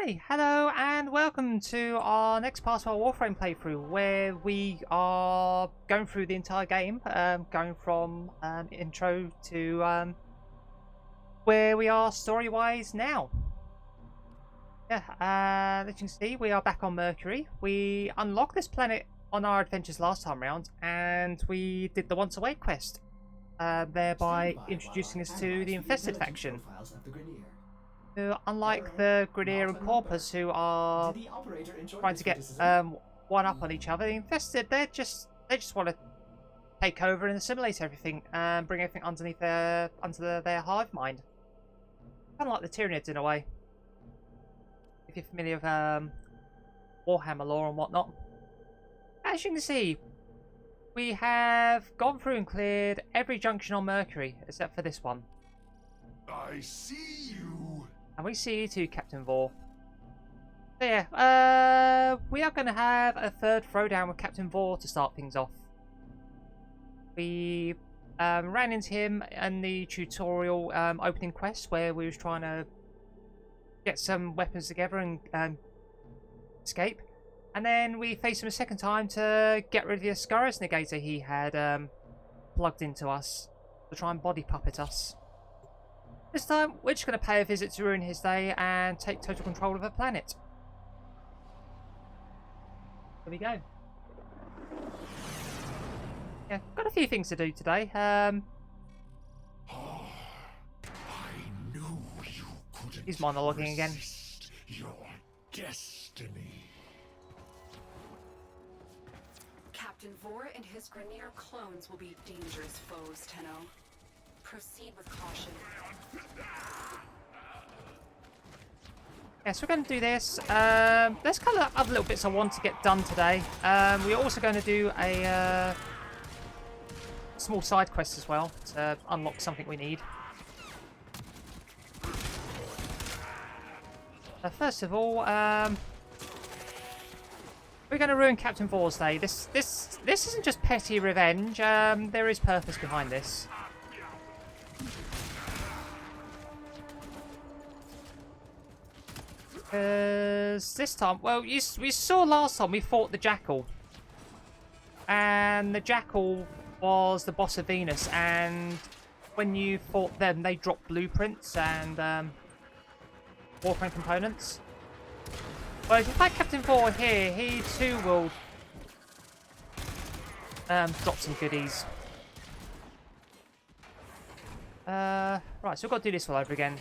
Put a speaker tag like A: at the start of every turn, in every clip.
A: Hey, hello and welcome to our next part of our Warframe playthrough, where we are going through the entire game, going from intro to where we are story-wise now. Yeah, as you can see, we are back on Mercury. We unlocked this planet on our adventures last time round, and we did the Once Awake quest, thereby introducing us to the Infested faction. Who, unlike the Grineer and Corpus, who are trying to get one up on each other, the Infested, they just want to take over and assimilate everything and bring everything underneath their hive mind. Kind of like the Tyranids in a way. If you're familiar with Warhammer lore and whatnot. As you can see, we have gone through and cleared every junction on Mercury except for this one.
B: I see you.
A: And we see you too, Captain Vor. So yeah, we are going to have a third throwdown with Captain Vor to start things off. We ran into him in the tutorial opening quest where we was trying to get some weapons together and escape. And then we faced him a second time to get rid of the Ascaris negator he had plugged into us to try and body puppet us. This time, we're just going to pay a visit to ruin his day and take total control of the planet. There we go. Yeah, got a few things to do today.
B: I knew you couldn't.
A: He's monologuing again.
B: Your destiny.
C: Captain Vor and his Grineer clones will be dangerous foes, Tenno. Proceed with caution.
A: Yeah, so we're going to do this. There's kind of other little bits I want to get done today. We're also going to do a small side quest as well to unlock something we need. First of all, we're going to ruin Captain Vor's day. This isn't just petty revenge. There is purpose behind this. Because this time, well, we saw last time we fought the Jackal. And the Jackal was the boss of Venus. And when you fought them, they dropped blueprints and Warframe components. But if you fight Captain Vor here, he too will drop some goodies. Right, so we've got to do this all over again.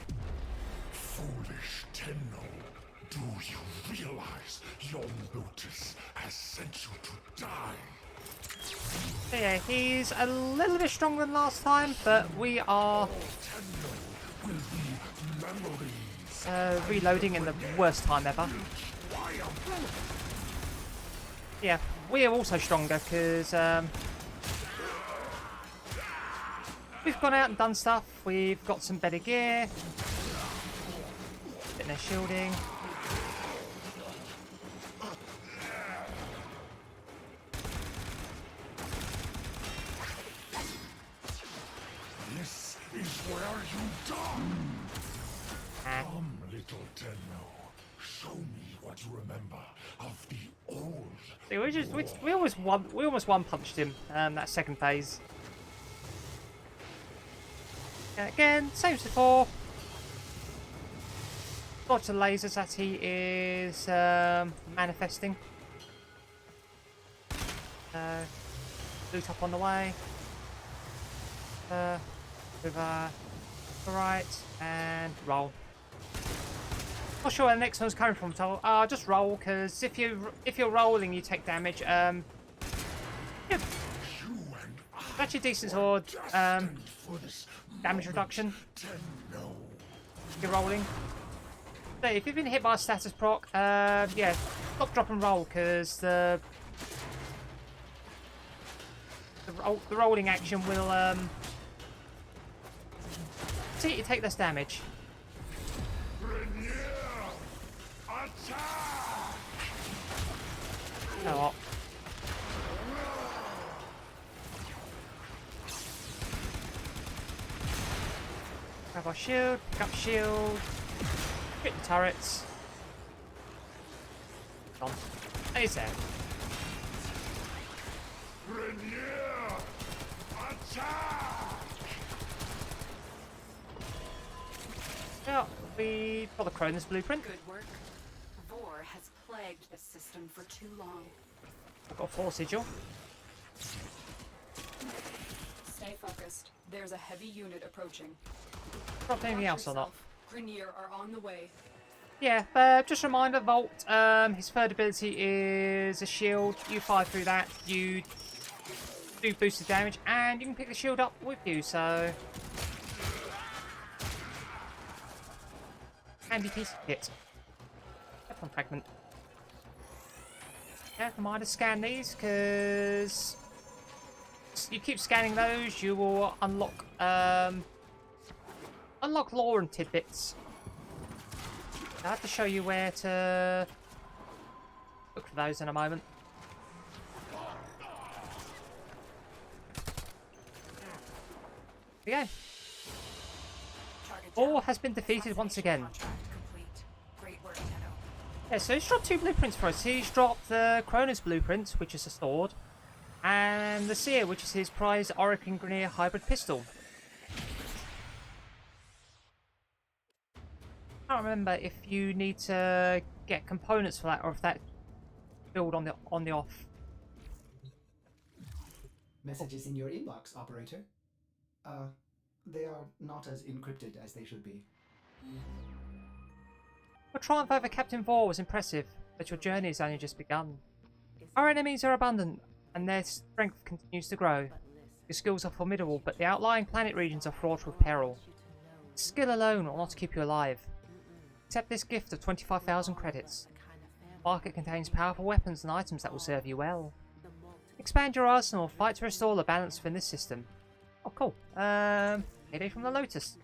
B: Foolish Tenno. Do you realize your notice has sent you to die?
A: So yeah, he's a little bit stronger than last time, but we are
B: Tenno will be memories.
A: Reloading in the worst time ever. Yeah, we are also stronger because we've gone out and done stuff. We've got some better gear. Fitness shielding.
B: This is where you die. Come, little Tenno. Show me what you remember of the old.
A: See, we almost one punched him that second phase. And again, same as before. Lots of lasers that he is manifesting. Loot up on the way. With right and roll. Not sure where the next one's coming from, so just roll, because if you're rolling, you take damage. Yeah, actually decent sword. Damage reduction. If you're rolling. So if you've been hit by a status proc, yeah, stop, drop, and roll, because the rolling action will see you take less damage. You know what? Grab our shield, pick up shield, hit the turrets. Gone. He's there.
B: Grenier! Attack!
A: Yeah, we got the Cronus blueprint.
C: Good work. Vor has plagued the system for too long.
A: I've got a 4 sigil.
C: Stay focused. There's a heavy unit approaching.
A: Dropped anything
C: Watch
A: else or not?
C: yourself. Grenier are on the way.
A: Yeah, just a reminder, Volt, his third ability is a shield. You fire through that, you do boosted damage, and you can pick the shield up with you, so... handy piece of kit. Weapon fragment. Yeah, reminder, scan these, because... you keep scanning those, you will unlock, unlock lore and tidbits. I have to show you where to look for those in a moment. There we go. Vor has been defeated once again.
C: Great work, Tenno.
A: Yeah, so he's dropped 2 blueprints for us. He's dropped the Cronus blueprint, which is a sword, and the Seer, which is his prized Archwing Grenier hybrid pistol. I can't remember if you need to get components for that, or if that build on the off.
D: Messages in your inbox, operator. They are not as encrypted as they should be.
A: Your triumph over Captain Vor was impressive, but your journey has only just begun. Our enemies are abundant, and their strength continues to grow. Your skills are formidable, but the outlying planet regions are fraught with peril. Skill alone will not keep you alive. Accept this gift of 25,000 credits. The market contains powerful weapons and items that will serve you well. Expand your arsenal, fight to restore the balance within this system. Oh, cool. Payday from the Lotus.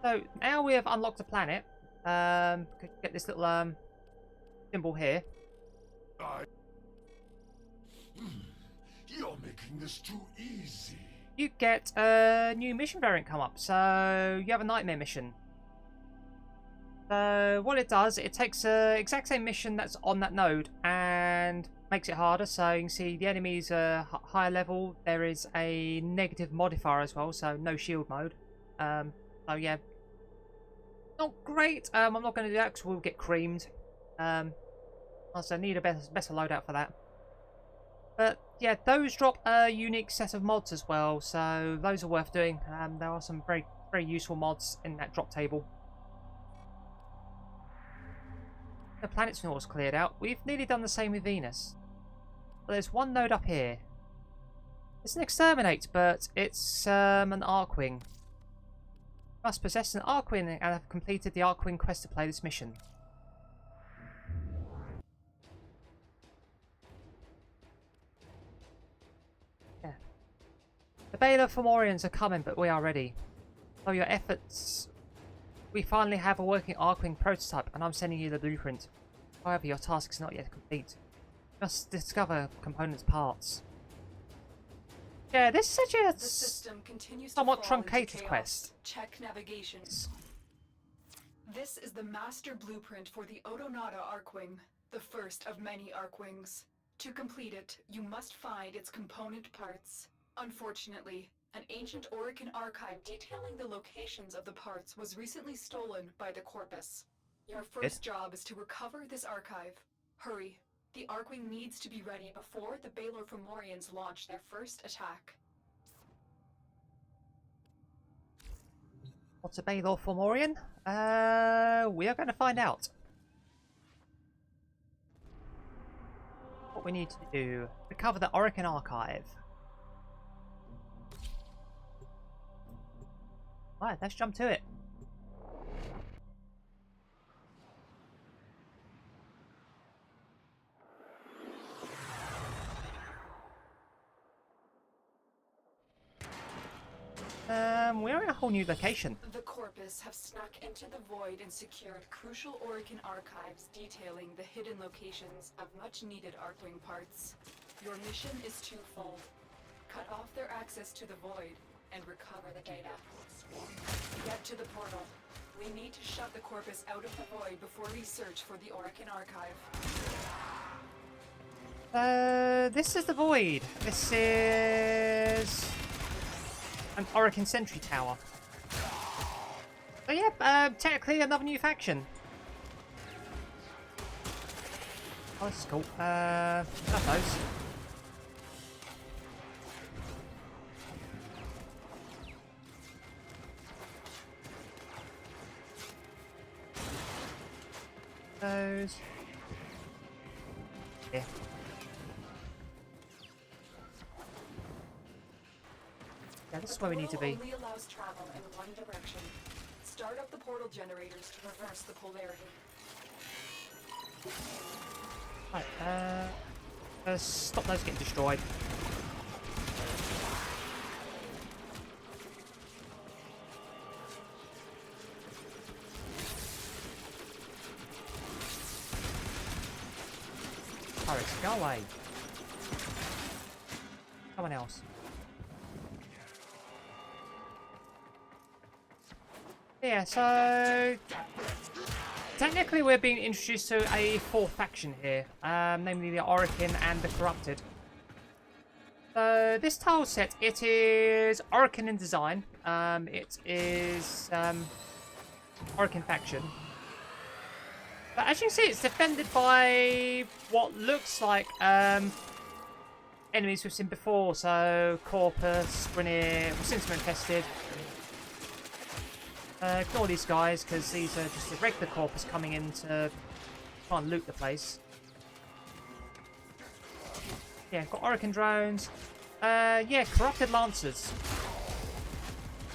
A: So, now we have unlocked a planet. Could get this little symbol here.
B: You're making this too easy.
A: You get a new mission variant come up. So, you have a nightmare mission. So, what it does, it takes the exact same mission that's on that node and makes it harder. So, you can see the enemies are higher level. There is a negative modifier as well, so no shield mode. So, yeah. Not great. I'm not going to do that because we'll get creamed. Also, need a better loadout for that. But, yeah, those drop a unique set of mods as well, so those are worth doing. There are some very, very useful mods in that drop table. The planet's north cleared out. We've nearly done the same with Venus. But there's one node up here. It's an exterminate, but it's an Archwing. You must possess an Archwing and have completed the Archwing Quest to play this mission. Yeah. The Baylor Fomorians are coming, but we are ready. So your efforts... We finally have a working Archwing prototype, and I'm sending you the blueprint. However, your task is not yet complete. You must discover components parts. Yeah, this is such a
C: The system continues
A: somewhat
C: to fall into
A: truncated
C: chaos.
A: quest.
C: Check navigation. This is the master blueprint for the Odonata Archwing, the first of many Archwings. To complete it, you must find its component parts. Unfortunately, an ancient Orican archive detailing the locations of the parts was recently stolen by the Corpus. Your first job is to recover this archive. Hurry. The Archwing needs to be ready before the Baylor Fomorians launch their first attack.
A: What's a Baylor Fomorian? We are going to find out. What we need to do, recover the Orican archive. Alright, let's jump to it. We're in a whole new location.
C: The Corpus have snuck into the Void and secured crucial Orican archives detailing the hidden locations of much-needed Archwing parts. Your mission is twofold. Cut off their access to the Void and recover the data. Get to the portal. We need to shut the corpus out of the void before we search for the Orokin archive.
A: This is the void. This is an Orokin sentry tower. So yeah, technically another new faction. Oh, this is cool. Not those. Those. Yeah. Yeah, this is where we need to be.
C: Only allows travel in one direction. Start up the portal generators to reverse the polarity.
A: Right, stop those getting destroyed. Pirates, go away. Someone else. Yeah, so technically we're being introduced to a fourth faction here, namely the Orokin and the Corrupted. So this tile set, it is Orokin in design. It is Orokin faction. But as you can see, it's defended by what looks like enemies we've seen before. So Corpus, Grineer, Since infested. Ignore these guys because these are just the regular Corpus coming in to try and loot the place. Yeah, got Orokin drones. Yeah, Corrupted Lancers.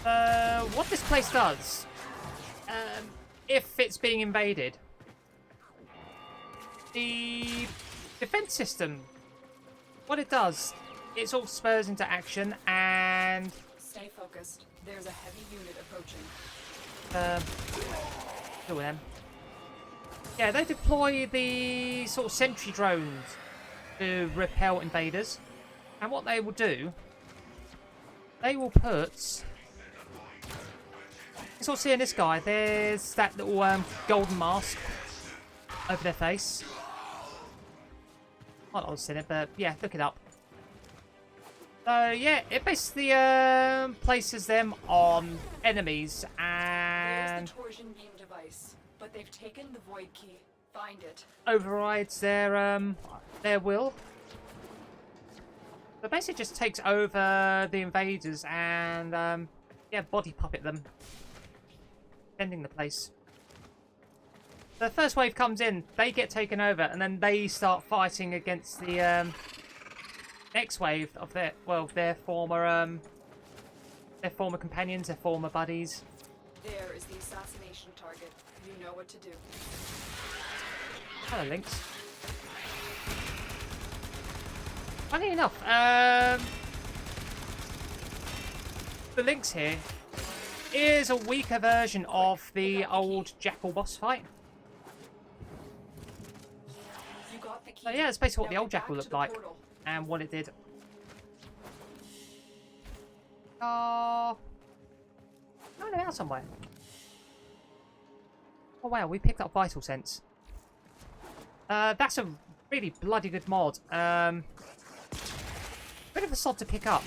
A: What this place does, if it's being invaded, the defense system, what it does, it sort of spurs into action and...
C: Stay focused. There's a heavy unit approaching.
A: Deal with them. Yeah, they deploy the sort of sentry drones to repel invaders. And what they will do, they will put... You sort of see in this guy, there's that little golden mask over their face. Might not have seen it, but yeah, look it up. So yeah, it basically places them on enemies and
C: There's the torsion beam device, but they've taken the void key. Find it.
A: overrides their will. But basically just takes over the invaders and yeah, body puppet them, defending the place. The first wave comes in, they get taken over, and then they start fighting against the next wave of their former companions, their former buddies.
C: There is the assassination target. You know what to do.
A: Hello, Lynx. Funny enough, the Lynx here is a weaker version of the old Jackal boss fight.
C: You got the key.
A: So yeah, it's basically what
C: Now
A: the old
C: get
A: Jackal
C: back to
A: looked
C: the
A: like
C: portal.
A: and what it did. Oh, no, they're out somewhere. Oh wow, we picked up Vital Sense. That's a really bloody good mod. Bit of a sod to pick up.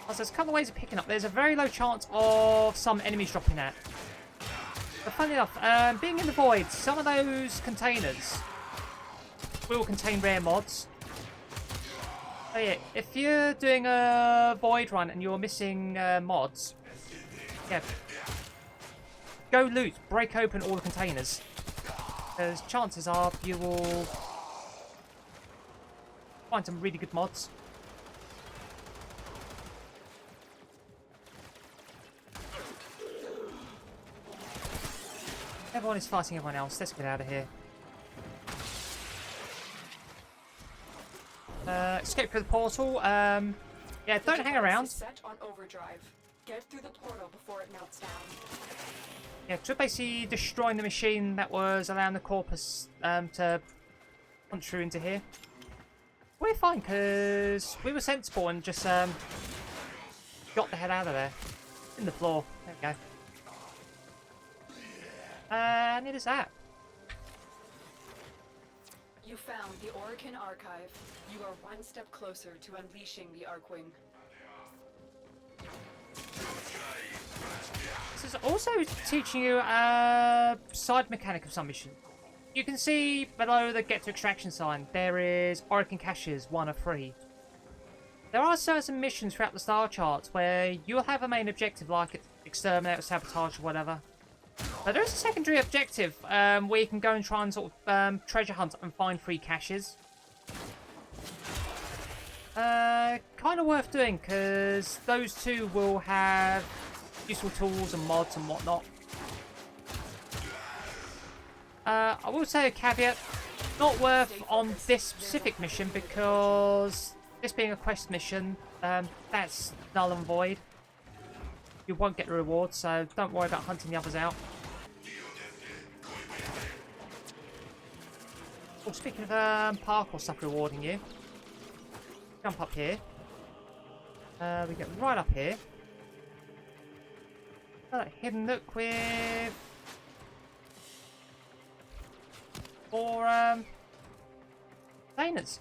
A: As there's a couple of ways of picking up. There's a very low chance of some enemies dropping out. But funny enough, being in the void, some of those containers will contain rare mods. So yeah, if you're doing a void run and you're missing mods, yeah, go loot, break open all the containers. Because chances are you will find some really good mods. Everyone is fighting everyone else. Let's get out of here. Escape through the portal. Yeah, don't hang around.
C: Set on overdrive. Get through the portal before it melts down.
A: Yeah, just basically destroying the machine that was allowing the Corpus to punch through into here. We're fine, because we were sensible and just got the head out of there. In the floor. There we go. And it is that.
C: You found the Orokin Archive. You are one step closer to unleashing the Archwing.
A: This is also teaching you a side mechanic of some mission. You can see below the get to extraction sign, there is Orokin caches, 1 of 3. There are certain missions throughout the star charts where you'll have a main objective like exterminate or sabotage or whatever. But there is a secondary objective where you can go and try and sort of treasure hunt and find 3 caches. Kind of worth doing because those 2 will have useful tools and mods and whatnot. I will say a caveat, not worth on this specific mission because this being a quest mission, that's null and void. You won't get the reward, so don't worry about hunting the others out. Well, speaking of parkour stuff rewarding you, jump up here. We get right up here. That hidden nook with 4 containers.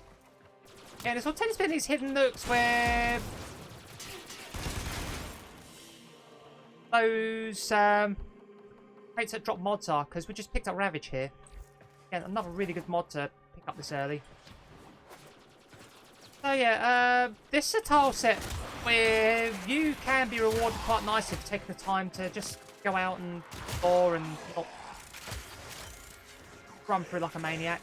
A: Yeah, there's what tends to be these hidden nooks where those crates that drop mods are, because we just picked up Ravage here. Again, another really good mod to pick up this early. So yeah, this is a tile set where you can be rewarded quite nicely for taking the time to just go out and explore and not run through like a maniac.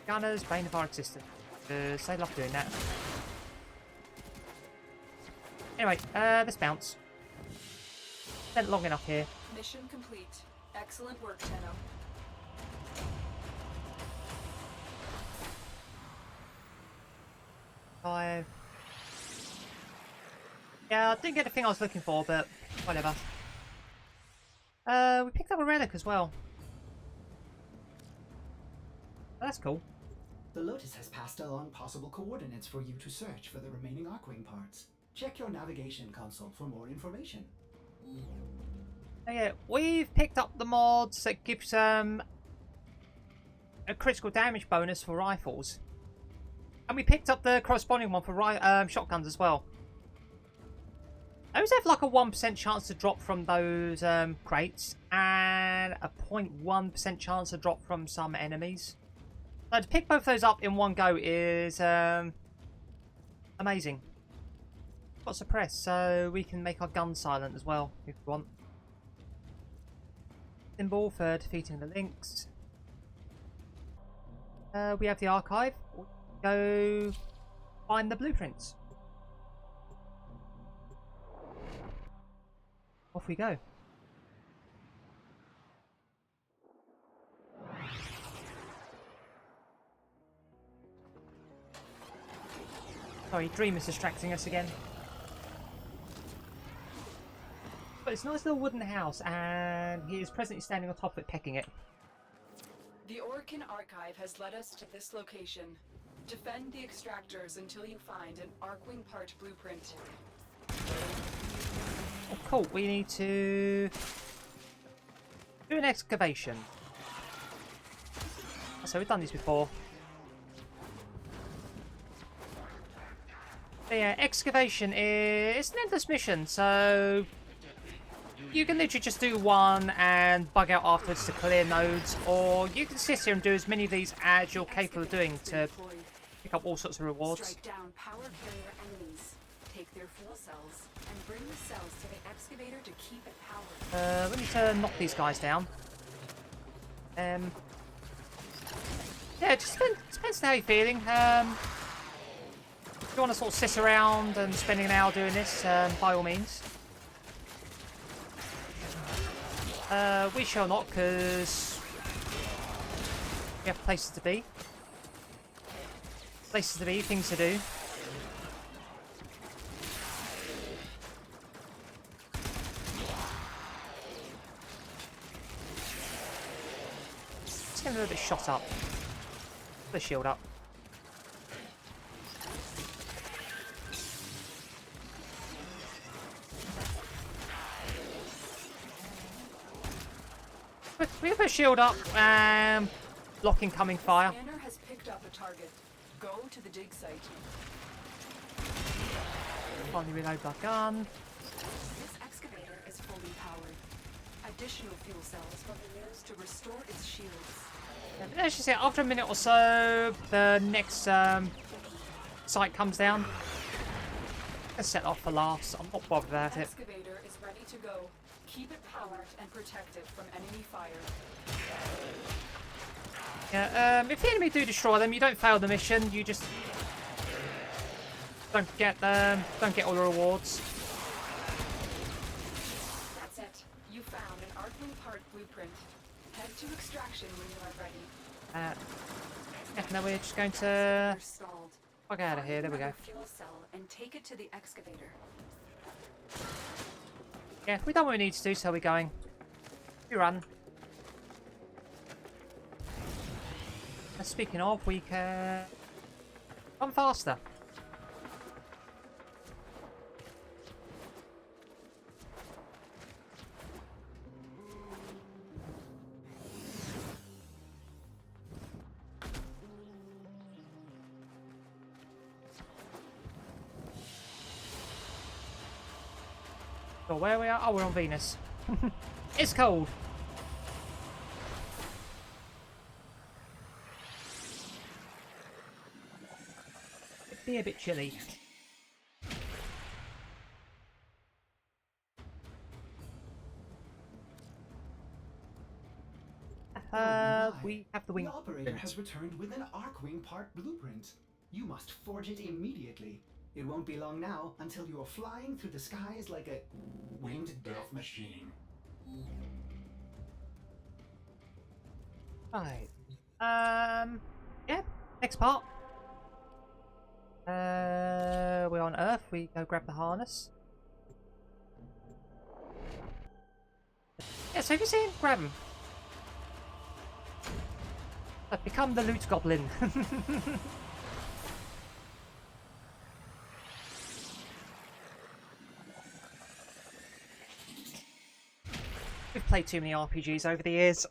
A: Gunners, bane of our existence. They love doing that. Anyway, let's bounce. Spent long enough here.
C: Mission complete. Excellent work, Tenno.
A: Yeah, I didn't get the thing I was looking for, but whatever. We picked up a relic as well. Oh, that's cool.
D: The Lotus has passed along possible coordinates for you to search for the remaining Archwing parts. Check your navigation console for more information.
A: Oh, yeah, we've picked up the mods that gives a critical damage bonus for rifles. And we picked up the corresponding one for shotguns as well. Those have like a 1% chance to drop from those crates, and a 0.1% chance to drop from some enemies. So to pick both those up in one go is amazing. Got suppress, so we can make our gun silent as well if we want. Symbol for defeating the links. We have the archive. Go find the blueprints. Off we go. Sorry, Dream is distracting us again. But it's a nice little wooden house, and he is presently standing on top of it, pecking it.
C: The Orokin Archive has led us to this location. Defend the extractors until you find an Archwing part blueprint.
A: Oh, cool. We need to do an excavation. So we've done this before. But yeah, excavation is an endless mission, so you can literally just do one and bug out afterwards to clear nodes, or you can sit here and do as many of these as you're capable of doing to pick up all sorts of rewards.
C: Strike down power carrier enemies. Take their fuel cells and bring the cells to the excavator to keep it powered.
A: We need to knock these guys down. Yeah, it just depends on how you're feeling. If you want to sort of sit around and spending an hour doing this, by all means. We shall not, because we have places to be. Places to be, things to do. Let's get a little bit shot up. Put the shield up. We can put shield up and block incoming fire.
C: Scanner has picked up a target. Go to the dig site.
A: Finally reload our gun.
C: This excavator is fully powered. Additional fuel cells will be used to restore its shields.
A: Let's just say after a minute or so, the next site comes down. Let's set off for laughs. I'm not bothered about
C: The
A: it.
C: excavator is ready to go. Keep it powered and protected from enemy fire.
A: Yeah, if the enemy do destroy them, you don't fail the mission. You just don't get all the rewards.
C: That's it. You found an Archwing part blueprint. Head to extraction when you are ready.
A: Yeah, no, we're just going to
C: Excavator stalled.
A: fuck out of here. There we go.
C: Find another fuel cell and take it to the excavator.
A: Yeah, we've done what we need to do, so we're going. We run. And speaking of, we can run faster. So where we are? Oh, we're on Venus. It's cold. It'd be a bit chilly. We have the wing.
D: The operator has returned with an Archwing part blueprint. You must forge it immediately. It won't be long now until you are flying through the skies like a winged death machine.
A: Right. Yeah. Next part. We're on Earth. We go grab the harness. Yeah. So if you see him, grab him. I've become the loot goblin. We've played too many RPGs over the years.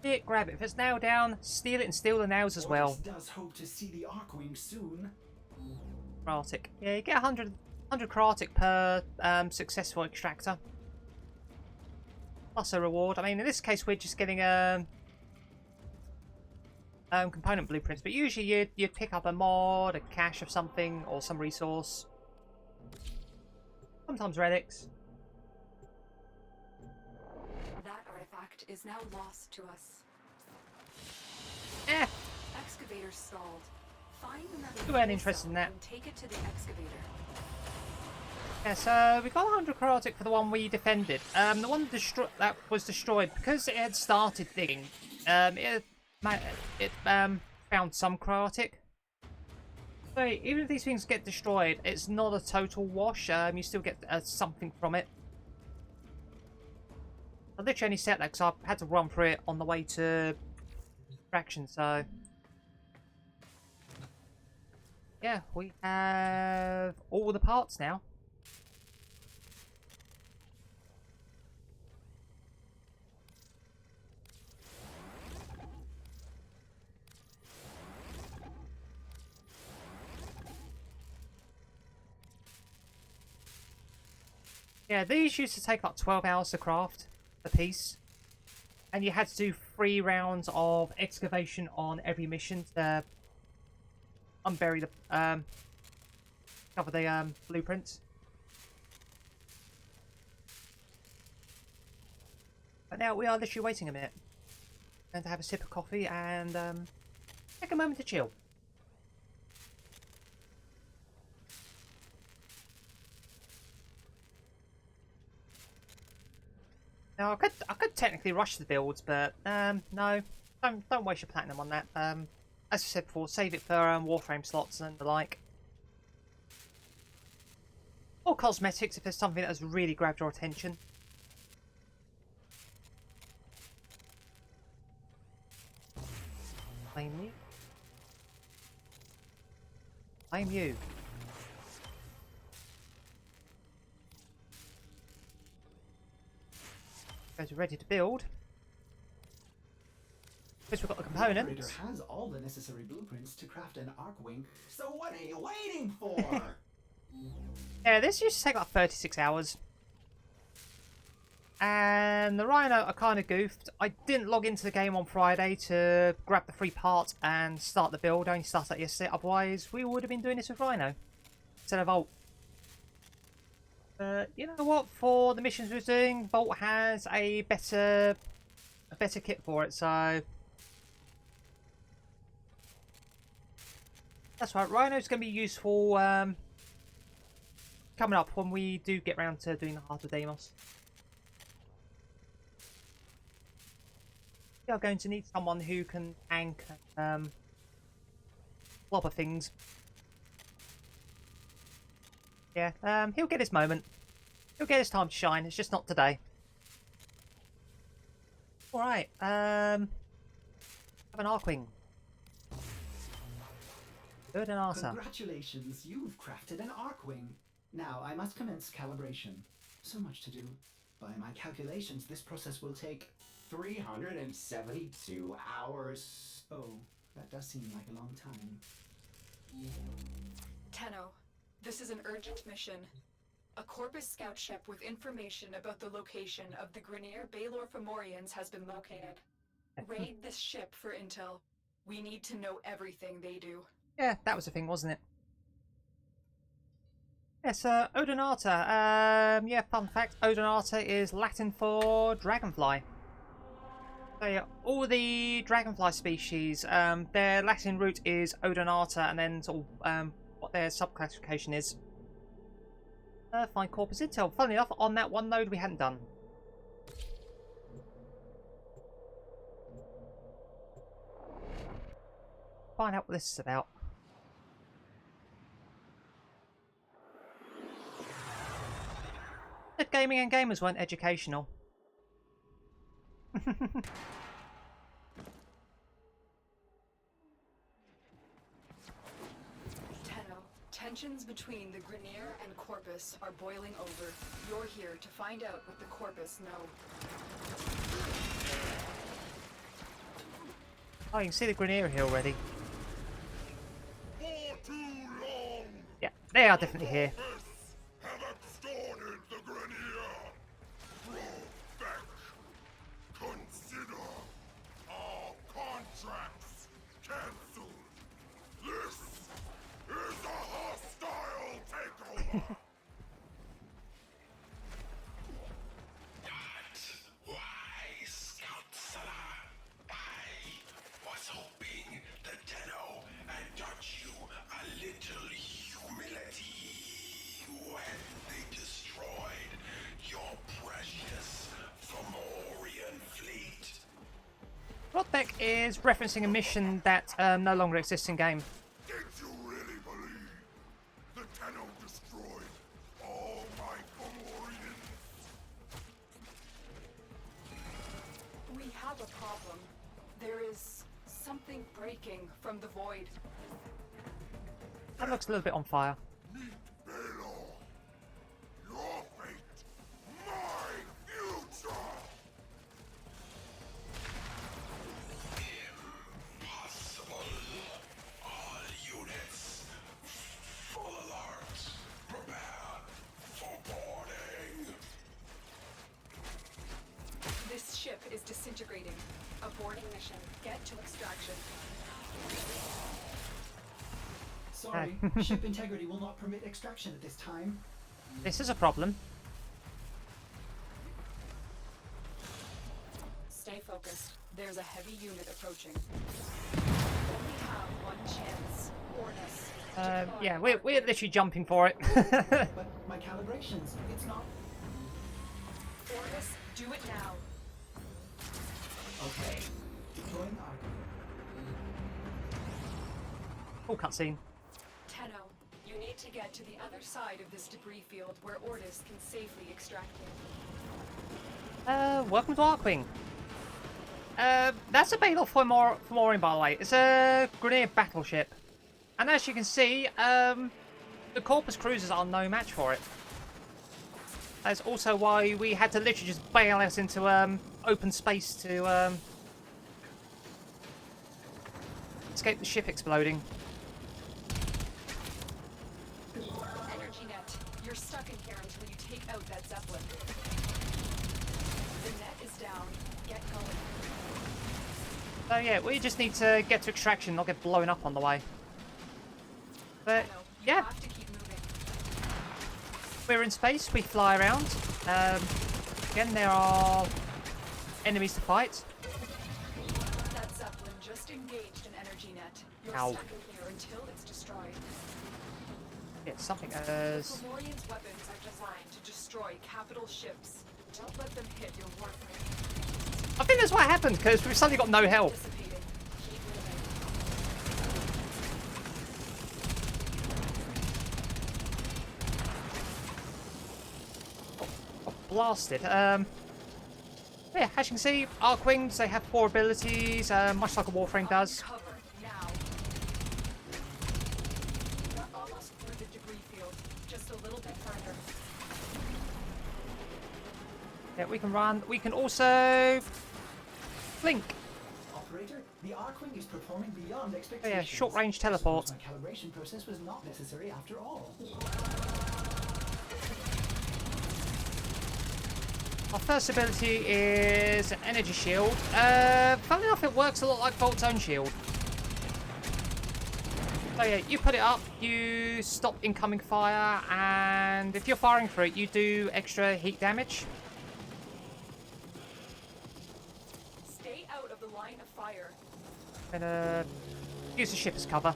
A: It, grab it. If it's nailed down, steal it and steal the nails as well.
D: Ordis does hope to see the Archwing soon.
A: Kratic. Yeah, you get 100 Kratic per successful extractor. Plus a reward. I mean, in this case, we're just getting component blueprints, but usually you'd pick up a mod, a cache of something, or some resource. Sometimes relics.
C: That artifact is now lost to us.
A: Eh,
C: Excavator stalled. Find another
A: we weren't
C: fuel
A: interested
C: cell
A: in that.
C: and take it to the excavator.
A: yeah, so we got 100 Kratic for the one we defended. The one that was destroyed, because it had started digging, it found some Kratic. So even if these things get destroyed, it's not a total wash. You still get something from it. I literally only set that because I had to run through it on the way to extraction, so... yeah, we have all the parts now. Yeah, these used to take like 12 hours to craft a piece. And you had to do 3 rounds of excavation on every mission to unbury the cover the blueprints. But now we are literally waiting a minute. Going to have a sip of coffee and take a moment to chill. Now I could technically rush the builds, but no, don't waste your platinum on that. As I said before, save it for Warframe slots and the like, or cosmetics if there's something that has really grabbed your attention. Blame you. Blame you. Those are ready to build. Because we've got the
D: The operator
A: components.
D: has all the necessary blueprints to craft an Archwing, so what are you waiting for?
A: Yeah, this used to take like 36 hours. And the Rhino I kind of goofed. I didn't log into the game on Friday to grab the free parts and start the build. I only started that yesterday. Otherwise, we would have been doing this with Rhino instead of Volt. You know what? For the missions we're doing, Volt has a better kit for it. So that's right. Rhino's going to be useful coming up when we do get round to doing the Heart of Deimos. We are going to need someone who can tank flopper things. Yeah, he'll get his moment. He'll get his time to shine. It's just not today. Alright, have an Archwing. Good and Arthur.
D: Congratulations, you've crafted an Archwing. Now I must commence calibration. So much to do. By my calculations, this process will take 372 hours. Oh, that does seem like a long time.
C: Tenno, this is an urgent mission. A Corpus scout ship with information about the location of the Grineer Baelor Fomorians has been located. Raid this ship for intel. We need to know everything they do.
A: Yeah, that was the thing, wasn't it? Yes, Odonata. Yeah, fun fact, Odonata is Latin for dragonfly. So yeah, all the dragonfly species, their Latin root is Odonata, and then sort of what their subclassification is. Find corpus intel. Funnily enough, on that one node we hadn't done. Find out what this is about. If gaming and gamers weren't educational.
C: Tenno, tensions between the Grineer and Corpus are boiling over. You're here to find out what the Corpus know.
A: Oh, you can see the Grineer here already.
B: For too long,
A: Yeah, they are definitely here.
B: have extorted the Grineer. Protect. Consider all contracts cancelled. This is a hostile takeover. Wise counselor. I was hoping that Tenno had taught you a little humility when they destroyed your precious Fomorian fleet.
A: Rodbeck is referencing a mission that no longer exists in game.
B: Did you really believe that Tenno destroyed all my Fomorians?
C: We have a problem. There is something breaking from the void.
A: That looks a little bit on fire.
B: Meet Baelor. Your fate, my future. Impossible. All units, full alert. Prepare for boarding.
C: This ship is disintegrating. Aborting mission. Get to extraction.
D: Sorry, ship integrity will not permit extraction at this time.
A: This is a problem.
C: Stay focused. There's a heavy unit approaching. Only have one chance. Ornus.
A: Yeah, we're literally jumping for it.
D: But my calibrations, it's not...
C: Ornus, do it now.
D: Okay. Deploying Archwing.
A: Full cutscene.
C: Tenno, you need to get to the other side of this debris field where Ortis can safely extract you.
A: Welcome to Archwing. That's a Baelor Fomorian, by the way. It's a Grineer battleship. And as you can see, the Corpus cruisers are no match for it. That's also why we had to literally just bail us into open space to escape the ship exploding.
C: Energy net. You're stuck in here until you take out that Zeppelin. The net is down. Get going.
A: So yeah, we just need to get to extraction, not get blown up on the way. But
C: Tenno, you
A: yeah,
C: have to keep moving.
A: we're in space, we fly around. Again, there are enemies to fight.
C: That Zeppelin just engaged an energy net. You're
A: Ow.
C: stuck in here until it's destroyed.
A: Yeah, something as...
C: Fomorian's weapons are designed to destroy capital ships. Don't let them hit your Warframe.
A: I think that's what happened, because we've suddenly got no health.
C: Dissipating. Keep moving.
A: Blasted. Yeah, as you can see, Archwings, they have 4 abilities, much like a Warframe does.
C: Cover now. You're almost through the debris field. Just a little bit further.
A: Yeah, we can run. We can also blink.
D: Operator, the Archwing is performing beyond
A: Oh
D: expectations.
A: yeah, short-range
D: I
A: teleport.
D: suppose my calibration process was not necessary after all.
A: Our first ability is an energy shield. Funnily enough, it works a lot like Volt's own shield. So yeah, you put it up, you stop incoming fire, and if you're firing through it, you do extra heat damage.
C: Stay out of the line of fire.
A: And use the ship as cover.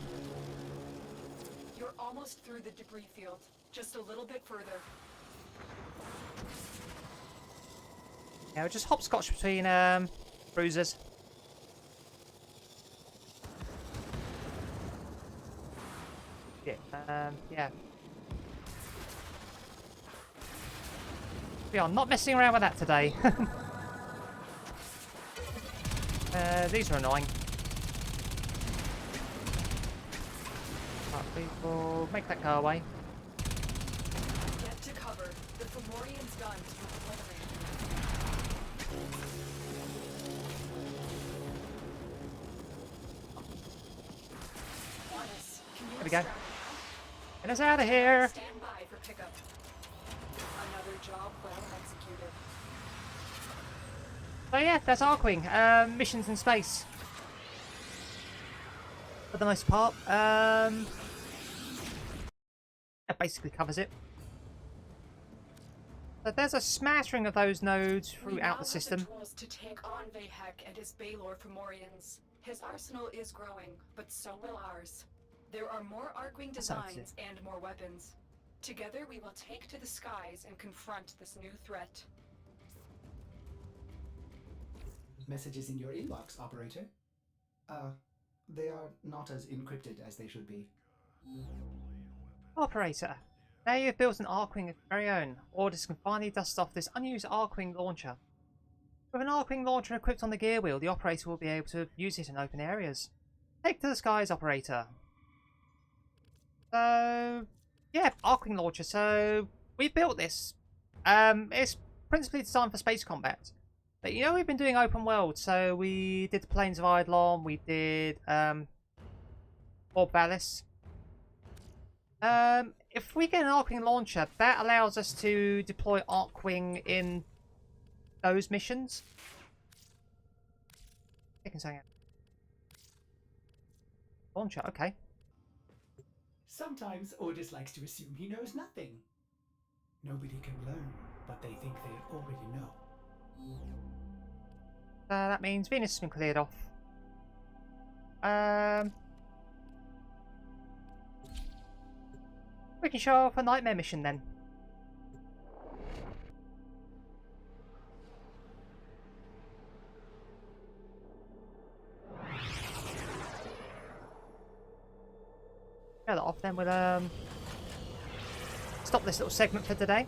C: You're almost through the debris field. Just a little bit further.
A: Yeah, we'll just hopscotch between bruisers. Yeah. We are not messing around with that today. These are annoying. Right, we will make that go away.
C: Get to cover. The Fomorian's guns will obliterate. Honest, can you
A: There we go.
C: extract?
A: Get us out of here!
C: Stand by for pickup. Another job well executed.
A: So yeah, that's Archwing. Missions in space. For the most part. That basically covers it. But there's a smattering of those nodes throughout the system.
C: We now have the tools to take on Vahek and his Baelor Fomorians. His arsenal is growing, but so will ours. There are more Archwing
A: sounds
C: designs and more weapons. Together we will take to the skies and confront this new threat.
D: Messages in your inbox, operator. They are not as encrypted as they should be.
A: Operator, now you've built an Archwing of your very own. Orders can finally dust off this unused Archwing launcher. With an Archwing launcher equipped on the gear wheel, the operator will be able to use it in open areas. Take to the skies, operator. So, yeah, Archwing launcher. So, we built this. It's principally designed for space combat. But you know, we've been doing open world. So, we did the Plains of Eidolon, we did Orb Valis. If we get an Archwing launcher, that allows us to deploy Archwing in those missions. Taking something out. Launcher, okay.
D: Sometimes Ordis likes to assume he knows nothing. Nobody can learn what they think they already know.
A: That means Venus has been cleared off. We can show off a nightmare mission then. Show that off then. We'll stop this little segment for today.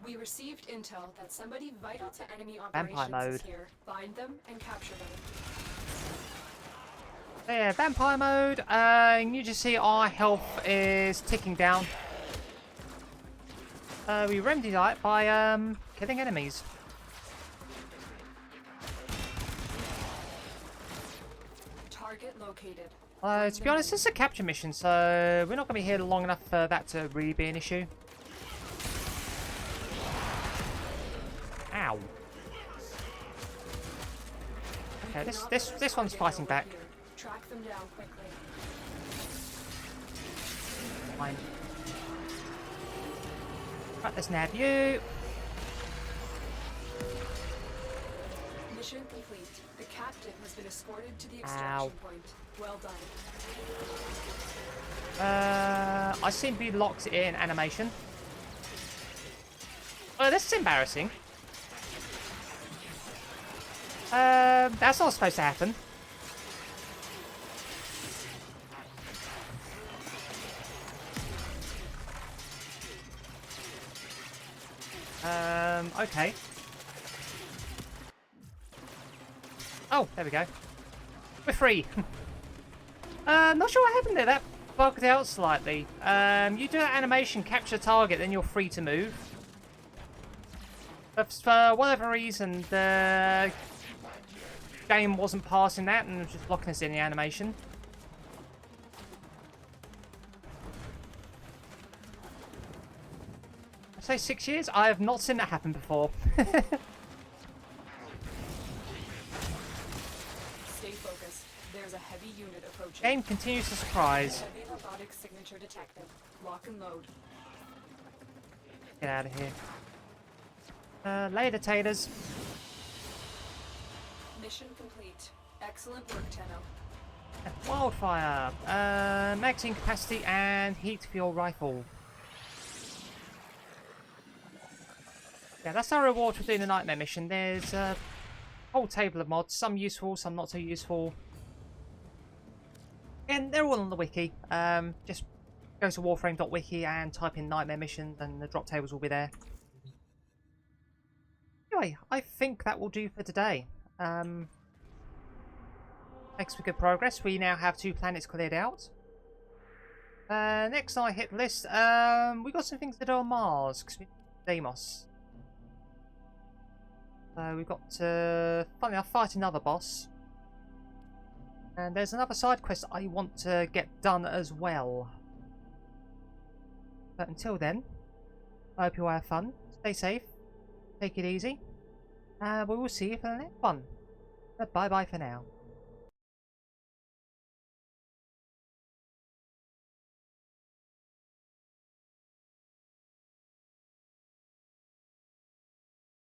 C: We received intel that somebody vital to enemy
A: Vampire
C: operations is
A: mode.
C: here. Find them and capture them.
A: So yeah, vampire mode. You just see our health is ticking down. We remedy that by killing enemies.
C: Target located.
A: To be honest, this is a capture mission, so we're not going to be here long enough for that to really be an issue. Ow. Okay, this one's fighting back.
C: Track them down quickly.
A: Fine. Right, let's nab you.
C: Mission complete. The captain has been escorted to the extraction point. Well done.
A: I seem to be locked in animation. Oh, this is embarrassing. That's not supposed to happen. Okay. Oh, there we go. We're free. Not sure what happened there. That bugged out slightly. You do that animation, capture target, then you're free to move. But for whatever reason, the game wasn't passing that and was just locking us in the animation. I say 6 years? I have not seen that happen before.
C: Stay focused. There's a heavy unit approaching.
A: Game continues to surprise.
C: Heavy robotic signature detected. Lock and load.
A: Get out of here. Later, taters.
C: Mission complete. Excellent work, Tenno.
A: Wildfire. Magazine capacity and heat fuel rifle. Yeah, that's our reward for doing the nightmare mission. There's a whole table of mods. Some useful, some not so useful. And they're all on the wiki. Just go to warframe.wiki and type in nightmare missions and the drop tables will be there. Anyway, I think that will do for today. Thanks for good progress. We now have 2 planets cleared out. Next I hit the list. We got some things to do on Mars because we Deimos. We've got to, funnily enough, fight another boss. And there's another side quest I want to get done as well. But until then, I hope you all have fun. Stay safe. Take it easy. We will see you for the next one. Bye bye for now.